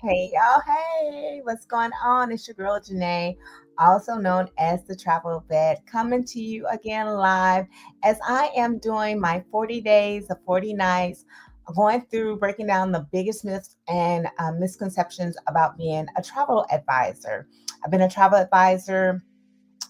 Hey y'all, hey, what's going on? It's your girl Janae, also known as the Travel Vet, coming to you again live as I am doing my 40 days of 40 nights, going through breaking down the biggest myths and misconceptions about being a travel advisor. I've been a travel advisor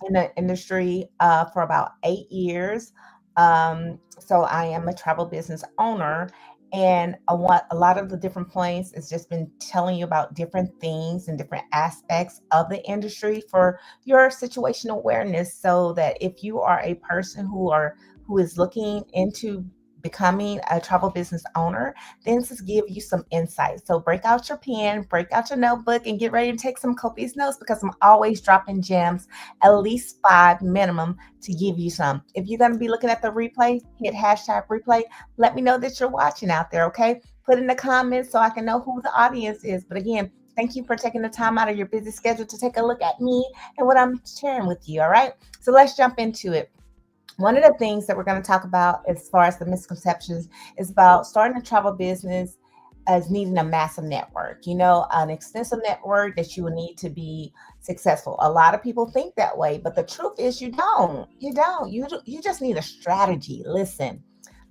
in the industry for about 8 years. So I am a travel business owner. And what a lot of the different points is just been telling you about different things and different aspects of the industry for your situational awareness, so that if you are a person who is looking into becoming a travel business owner, then to give you some insight. So break out your pen, break out your notebook, and get ready to take some copious notes because I'm always dropping gems, at least five minimum, to give you some. If you're going to be looking at the replay, hit hashtag replay. Let me know that you're watching out there, okay? Put in the comments so I can know who the audience is. But again, thank you for taking the time out of your busy schedule to take a look at me and what I'm sharing with you, all right? So let's jump into it. One of the things that we're going to talk about as far as the misconceptions is about starting a travel business as needing a massive network, an extensive network that you will need to be successful. A lot of people think that way, but the truth is you don't. You don't. You just need a strategy. Listen,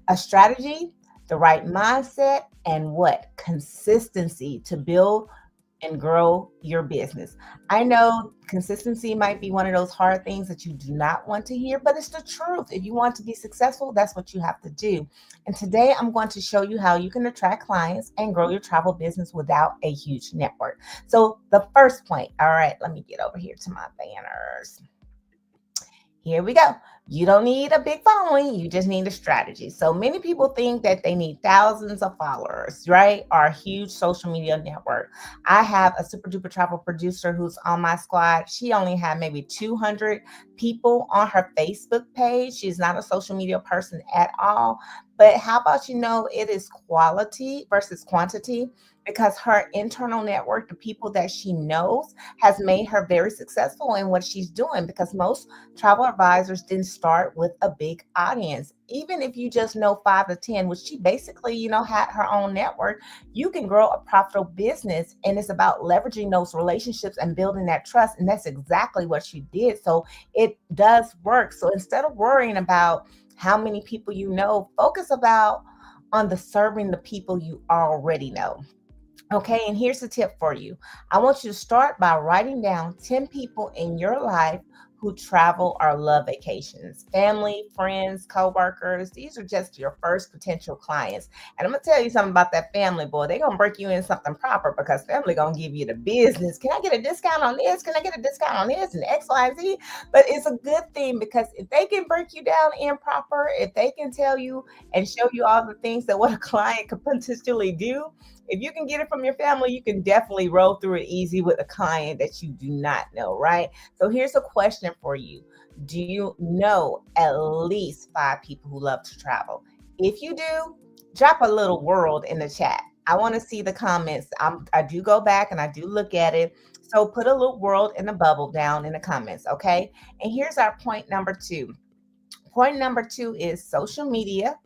a strategy, the right mindset, and what? Consistency to build and grow your business. I know consistency might be one of those hard things that you do not want to hear, but it's the truth. If you want to be successful, that's what you have to do. And today I'm going to show you how you can attract clients and grow your travel business without a huge network. So, the first point, all right, let me get over here to my banners. Here we go. You don't need a big following, you just need a strategy. So many people think that they need thousands of followers, right? Or a huge social media network. I have a super duper travel producer who's on my squad. She only had maybe 200 people on her Facebook page. She's not a social media person at all. But how about it is quality versus quantity, because her internal network, the people that she knows, has made her very successful in what she's doing, because most travel advisors didn't start with a big audience. Even if you just know 5 to 10, which she basically, had her own network, you can grow a profitable business. And it's about leveraging those relationships and building that trust. And that's exactly what she did. So it does work. So instead of worrying about how many people you know, focus about on the serving the people you already know. Okay, and here's a tip for you. I want you to start by writing down 10 people in your life who travel or love vacations. Family, friends, coworkers, these are just your first potential clients. And I'm gonna tell you something about that family, boy. They're gonna break you in something proper, because family gonna give you the business. Can I get a discount on this? Can I get a discount on this? And X, Y, and Z. But it's a good thing, because if they can break you down improper, if they can tell you and show you all the things that what a client could potentially do, if you can get it from your family, you can definitely roll through it easy with a client that you do not know, right? So here's a question for you. Do you know at least five people who love to travel? If you do, drop a little world in the chat. I want to see the comments. I do go back and I do look at it. So put a little world in the bubble down in the comments, okay? And here's our point number two. Point number two is social media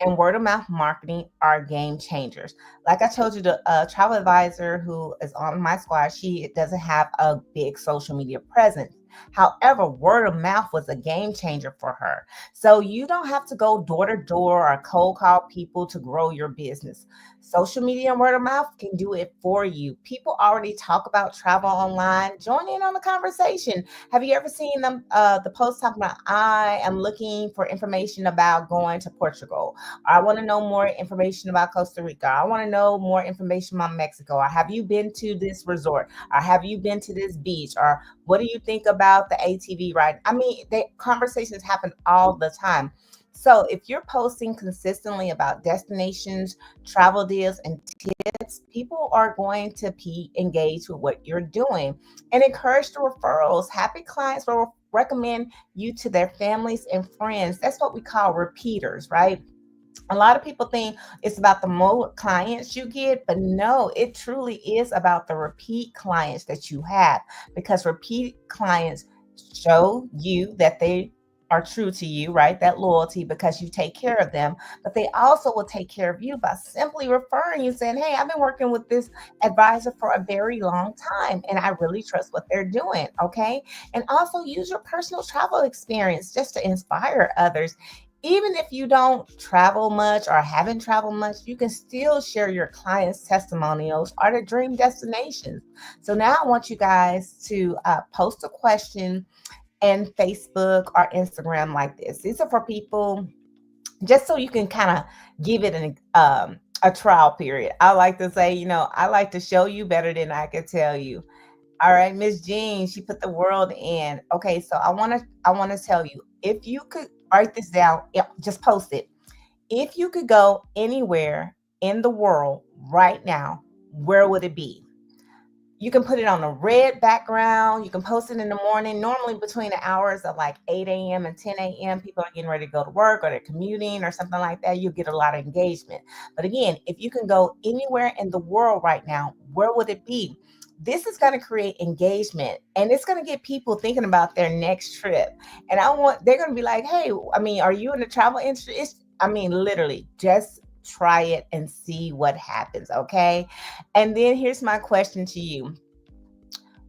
and word of mouth marketing are game changers. Like I told you, the travel advisor who is on my squad, she doesn't have a big social media presence. However, word of mouth was a game changer for her. So you don't have to go door to door or cold call people to grow your business. Social media and word of mouth can do it for you. People already talk about travel online. Join in on the conversation. Have you ever seen them the post talking about, I am looking for information about going to Portugal? I want to know more information about Costa Rica. I want to know more information about Mexico. Or have you been to this resort? Or have you been to this beach? Or what do you think about the ATV ride? I mean, conversations happen all the time. So if you're posting consistently about destinations, travel deals, and tips, people are going to be engaged with what you're doing. And encourage the referrals. Happy clients will recommend you to their families and friends. That's what we call repeaters, right? A lot of people think it's about the more clients you get, but no, it truly is about the repeat clients that you have, because repeat clients show you that they are true to you, right? That loyalty because you take care of them, but they also will take care of you by simply referring you, saying, "Hey, I've been working with this advisor for a very long time and I really trust what they're doing." Okay. And also use your personal travel experience just to inspire others. Even if you don't travel much or haven't traveled much, you can still share your clients' testimonials or the dream destinations. So now I want you guys to post a question in Facebook or Instagram like this. These are for people just so you can kind of give it a trial period. I like to say, I like to show you better than I can tell you. All right, Miss Jean, she put the world in. Okay, so I want to tell you, if you could write this down, yeah, just post it. If you could go anywhere in the world right now, where would it be? You can put it on a red background. You can post it in the morning. Normally, between the hours of like 8 a.m. and 10 a.m., people are getting ready to go to work or they're commuting or something like that. You'll get a lot of engagement. But again, if you can go anywhere in the world right now, where would it be? This is going to create engagement and it's going to get people thinking about their next trip. And they're going to be like, "Hey, I mean, are you in the travel industry?" I mean, literally, just try it and see what happens. Okay. And then here's my question to you.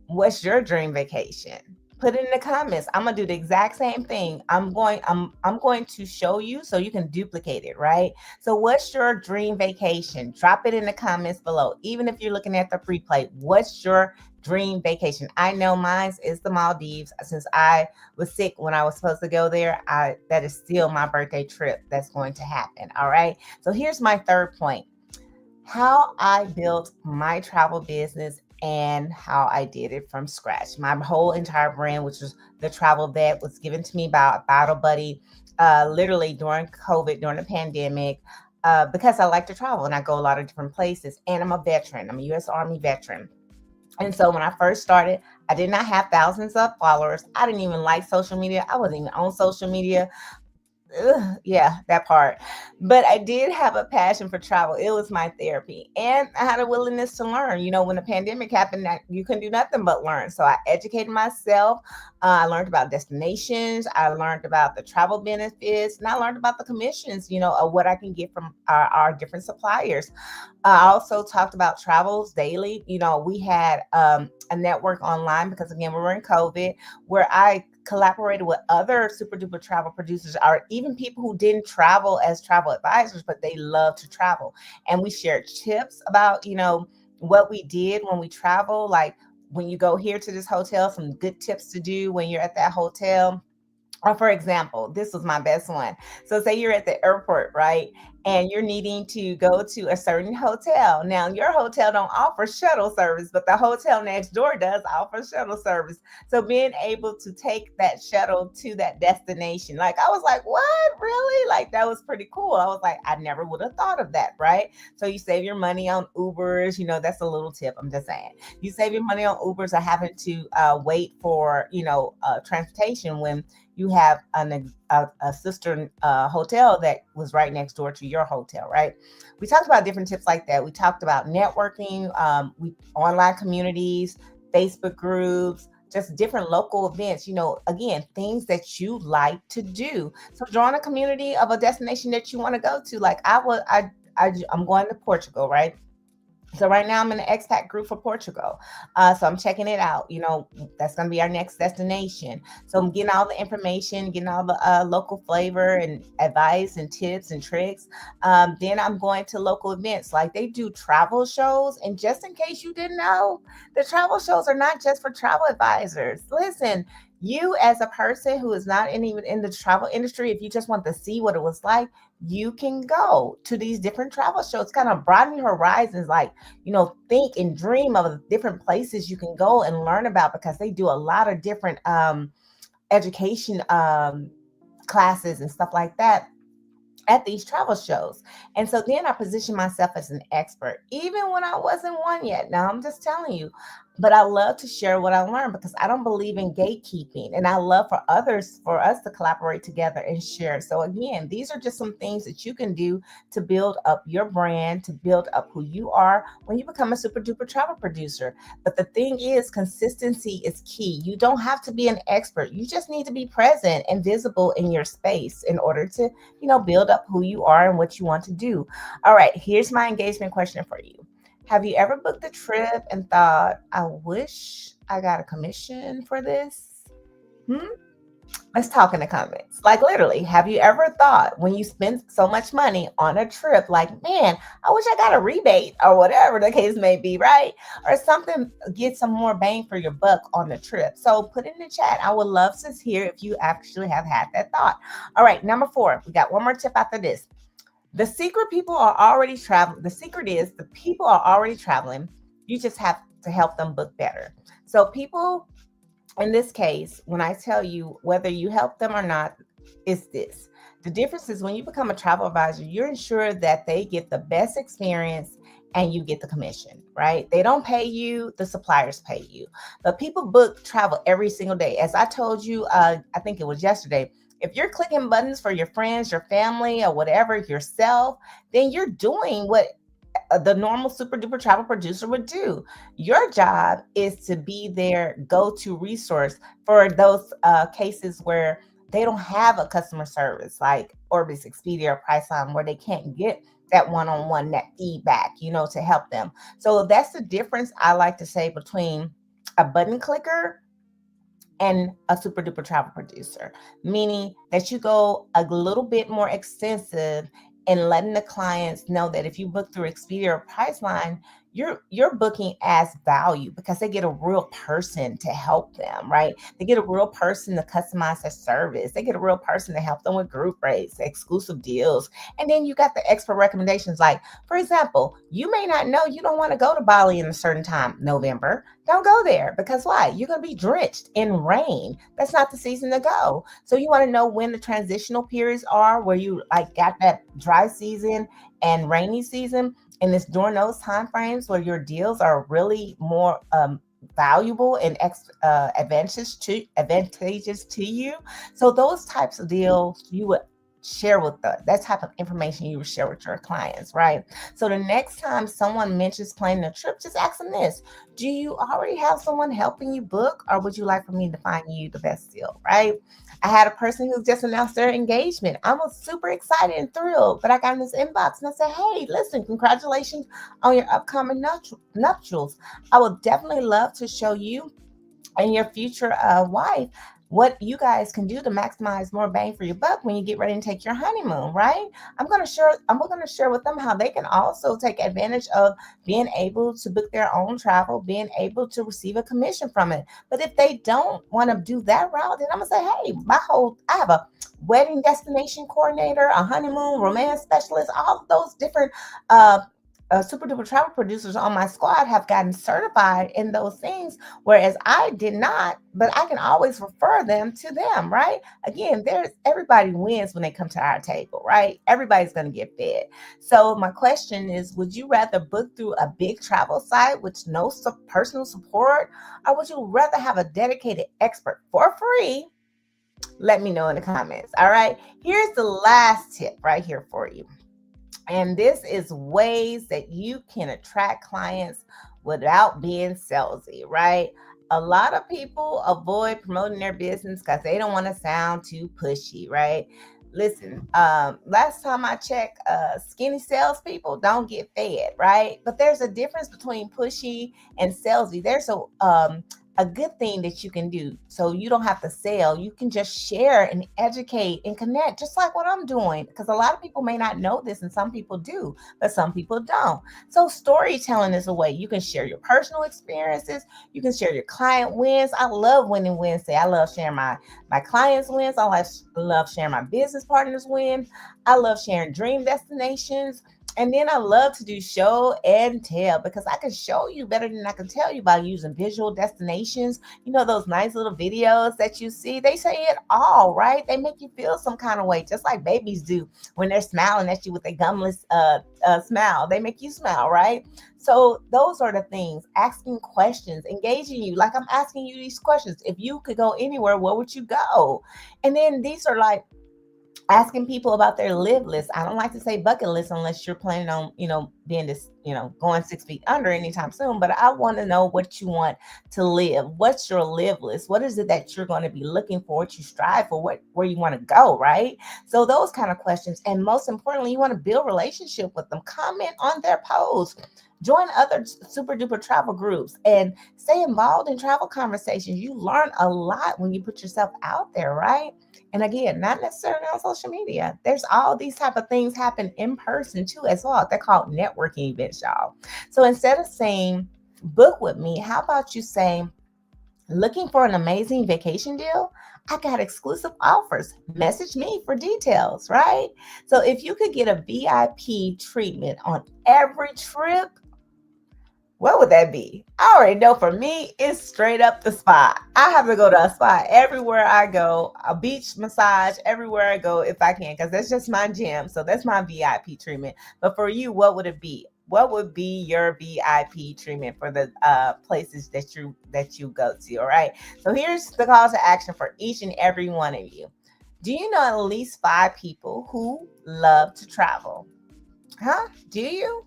What's your dream vacation? Put it in the comments. I'm gonna do the exact same thing. I'm going to show you so you can duplicate it, right? So what's your dream vacation? Drop it in the comments below. Even if you're looking at the replay, what's your dream vacation? I know mine is the Maldives. Since I was sick when I was supposed to go there, I that is still my birthday trip that's going to happen. All right. So here's my third point. How I built my travel business and how I did it from scratch. My whole entire brand, which was the travel vet, was given to me by a Battle Buddy, literally during COVID, during the pandemic, because I like to travel and I go a lot of different places. And I'm a veteran. I'm a U.S. Army veteran. And so when I first started, I did not have thousands of followers. I didn't even like social media. I wasn't even on social media. Ugh, yeah, that part. But I did have a passion for travel. It was my therapy. And I had a willingness to learn. When the pandemic happened, that you couldn't do nothing but learn. So I educated myself. I learned about destinations. I learned about the travel benefits. And I learned about the commissions, of what I can get from our different suppliers. I also talked about travels daily. We had a network online because, again, we were in COVID, where I collaborated with other super duper travel producers or even people who didn't travel as travel advisors, but they love to travel. And we shared tips about, what we did when we travel. Like when you go here to this hotel, some good tips to do when you're at that hotel. Or for example, this was my best one. So say you're at the airport, right? And you're needing to go to a certain hotel. Now, your hotel don't offer shuttle service, but the hotel next door does offer shuttle service. So being able to take that shuttle to that destination, like I was like, "What? Really?" Like that was pretty cool. I was like, I never would have thought of that, right? So you save your money on Ubers, that's a little tip. I'm just saying. You save your money on Ubers or having to wait for, transportation when you have a sister hotel that was right next door to your hotel, right? We talked about different tips like that. We talked about networking, online communities, Facebook groups, just different local events. Again, things that you like to do. So join a community of a destination that you want to go to. Like I'm going to Portugal, right? So right now I'm in an expat group for Portugal. So I'm checking it out. That's going to be our next destination. So I'm getting all the information, getting all the local flavor and advice and tips and tricks. Then I'm going to local events. Like they do travel shows. And just in case you didn't know, the travel shows are not just for travel advisors. Listen, you as a person who is not even in the travel industry, if you just want to see what it was like, you can go to these different travel shows, kind of broaden your horizons, like, think and dream of different places you can go and learn about because they do a lot of different education classes and stuff like that at these travel shows. And so then I position myself as an expert, even when I wasn't one yet. Now I'm just telling you, but I love to share what I learned because I don't believe in gatekeeping, and I love for us to collaborate together and share. So again, these are just some things that you can do to build up your brand, to build up who you are when you become a super duper travel producer. But the thing is, consistency is key. You don't have to be an expert. You just need to be present and visible in your space in order to, build up who you are and what you want to do. All right, here's my engagement question for you. Have you ever booked a trip and thought, I wish I got a commission for this? Hmm? Let's talk in the comments. Like, literally, have you ever thought when you spend so much money on a trip, like, man, I wish I got a rebate or whatever the case may be, right? Or something, get some more bang for your buck on the trip. So put it in the chat. I would love to hear if you actually have had that thought. All right, number 4. We got one more tip after this. The secret people are already traveling. The secret is the people are already traveling. You just have to help them book better. So people, in this case, when I tell you whether you help them or not, is this. The difference is when you become a travel advisor, you're ensured that they get the best experience and you get the commission, right? They don't pay you, the suppliers pay you. But people book travel every single day. As I told you, I think it was yesterday, if you're clicking buttons for your friends, your family, or whatever, yourself, then you're doing what the normal super duper travel producer would do. Your job is to be their go to resource for those cases where they don't have a customer service like Orbis, Expedia, or Priceline, where they can't get that one on one, that feedback, to help them. So that's the difference I like to say between a button clicker and a super duper travel producer, meaning that you go a little bit more extensive in letting the clients know that if you book through Expedia or Priceline, you're booking as value because they get a real person to help them, right? They get a real person to customize their service. They get a real person to help them with group rates, exclusive deals. And then you got the expert recommendations. Like, for example, you may not know you don't want to go to Bali in a certain time, November. Don't go there because why? You're going to be drenched in rain. That's not the season to go. So you want to know when the transitional periods are where you like got that dry season and rainy season, and it's during those time frames where your deals are really more valuable and advantageous to you. So those types of deals you would share with that type of information you would share with your clients, right? So the next time someone mentions planning a trip, just ask them this. Do you already have someone helping you book, or would you like for me to find you the best deal, right? I had a person who just announced their engagement. I was super excited and thrilled, but I got in this inbox and I said, hey, listen, congratulations on your upcoming nuptials. I would definitely love to show you and your future wife what you guys can do to maximize more bang for your buck when you get ready to take your honeymoon, right? I'm going to share with them how they can also take advantage of being able to book their own travel, being able to receive a commission from it. But if they don't want to do that route, then I'm going to say, hey, I have a wedding destination coordinator, a honeymoon romance specialist, all of those different uh super duper travel producers on my squad have gotten certified in those things, whereas I did not, but I can always refer them to them, right? Again, there's everybody wins when they come to our table, right? Everybody's going to get fed. So my question is, would you rather book through a big travel site with no personal support, or would you rather have a dedicated expert for free? Let me know in the comments. All right. Here's the last tip right here for you. And this is ways that you can attract clients without being salesy, right? A lot of people avoid promoting their business because they don't want to sound too pushy, right? Listen, last time I checked, skinny salespeople don't get fed, right? But there's a difference between pushy and salesy. There's a good thing that you can do so you don't have to sell. You can just share and educate and connect, just like what I'm doing, because a lot of people may not know this and some people do, but some people don't. So storytelling is a way you can share your personal experiences. You can share your client wins. I love winning Wednesday. I love sharing my clients wins. Love sharing my business partners wins. I love sharing dream destinations. And then I love to do show and tell because I can show you better than I can tell you by using visual destinations. Those nice little videos that you see, they say it all, right? They make you feel some kind of way, just like babies do when they're smiling at you with a gumless smile. They make you smile, right? So those are the things, asking questions, engaging you. Like I'm asking you these questions. If you could go anywhere, where would you go? And then these are like asking people about their live list. I don't like to say bucket list unless you're planning on, being this, going 6 feet under anytime soon. But I want to know what you want to live. What's your live list? What is it that you're going to be looking for? What you strive for? Where you want to go, right? So those kind of questions. And most importantly, you want to build relationship with them. Comment on their posts. Join other super duper travel groups and stay involved in travel conversations. You learn a lot when you put yourself out there, right? And again, not necessarily on social media. There's all these type of things happen in person too as well. They're called networking events, y'all. So instead of saying book with me, how about you say looking for an amazing vacation deal? I got exclusive offers. Message me for details, right? So if you could get a VIP treatment on every trip, what would that be? I already know for me, it's straight up the spa. I have to go to a spa everywhere I go, a beach massage everywhere I go if I can, because that's just my gym. So that's my VIP treatment. But for you, what would it be? What would be your VIP treatment for the places that you go to? All right. So here's the call to action for each and every one of you. Do you know at least 5 people who love to travel? Huh? Do you?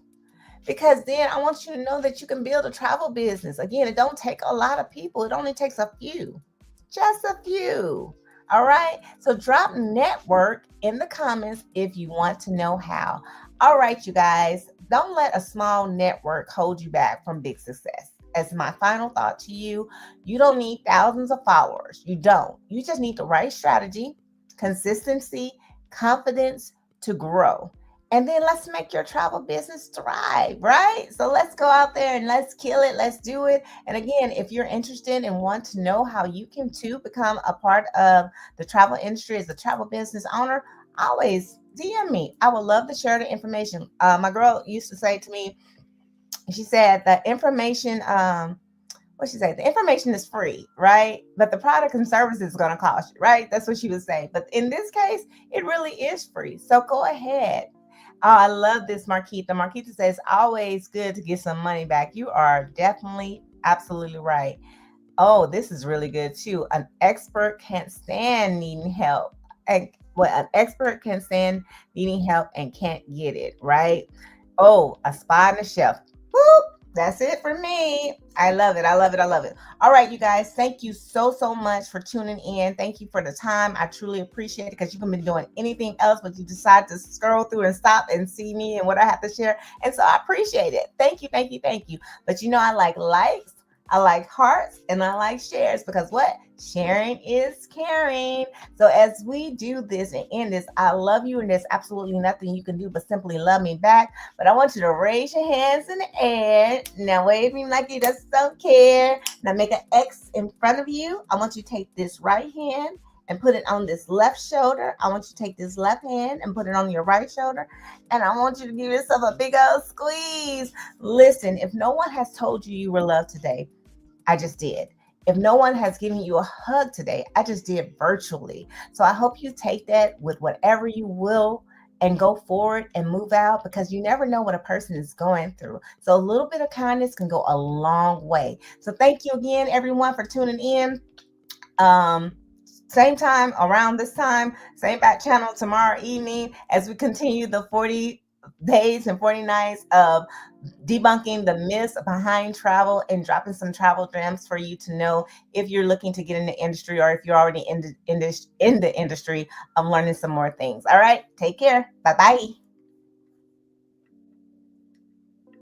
Because then I want you to know that you can build a travel business. Again, it don't take a lot of people. It only takes a few, just a few. All right. So drop network in the comments if you want to know how. All right, you guys, don't let a small network hold you back from big success. As my final thought to you, you don't need thousands of followers. You don't. You just need the right strategy, consistency, confidence to grow. And then let's make your travel business thrive, right? So let's go out there and let's kill it. Let's do it. And again, if you're interested and want to know how you can too become a part of the travel industry as a travel business owner, always DM me. I would love to share the information. My girl used to say to me, she said the information, what she said, the information is free, right? But the product and service is going to cost you, right? That's what she was saying. But in this case, it really is free. So go ahead. Oh, I love this, Marquita. Marquita says, always good to get some money back. You are definitely absolutely right. Oh, this is really good too. An expert can't stand needing help. And well, an expert can stand needing help and can't get it, right? Oh, a spy on the shelf. Whoop, that's it for me. I love it. I love it. I love it. All right, you guys. Thank you so, so much for tuning in. Thank you for the time. I truly appreciate it because you can be doing anything else, but you decide to scroll through and stop and see me and what I have to share. And so I appreciate it. Thank you. Thank you. Thank you. But I like likes. I like hearts and I like shares because what? Sharing is caring. So as we do this and end this, I love you and there's absolutely nothing you can do but simply love me back. But I want you to raise your hands in the air. Now wave me like you just don't care. Now make an X in front of you. I want you to take this right hand and put it on this left shoulder. I want you to take this left hand and put it on your right shoulder. And I want you to give yourself a big old squeeze. Listen, if no one has told you you were loved today, I just did. If no one has given you a hug today, I just did virtually. So I hope you take that with whatever you will and go forward and move out because you never know what a person is going through. So a little bit of kindness can go a long way. So thank you again, everyone, for tuning in. Um, Same time around this time, same back channel tomorrow evening as we continue the 40 days and 40 nights of debunking the myths behind travel and dropping some travel gems for you to know if you're looking to get in the industry or if you're already in the industry of learning some more things. All right, take care. Bye bye.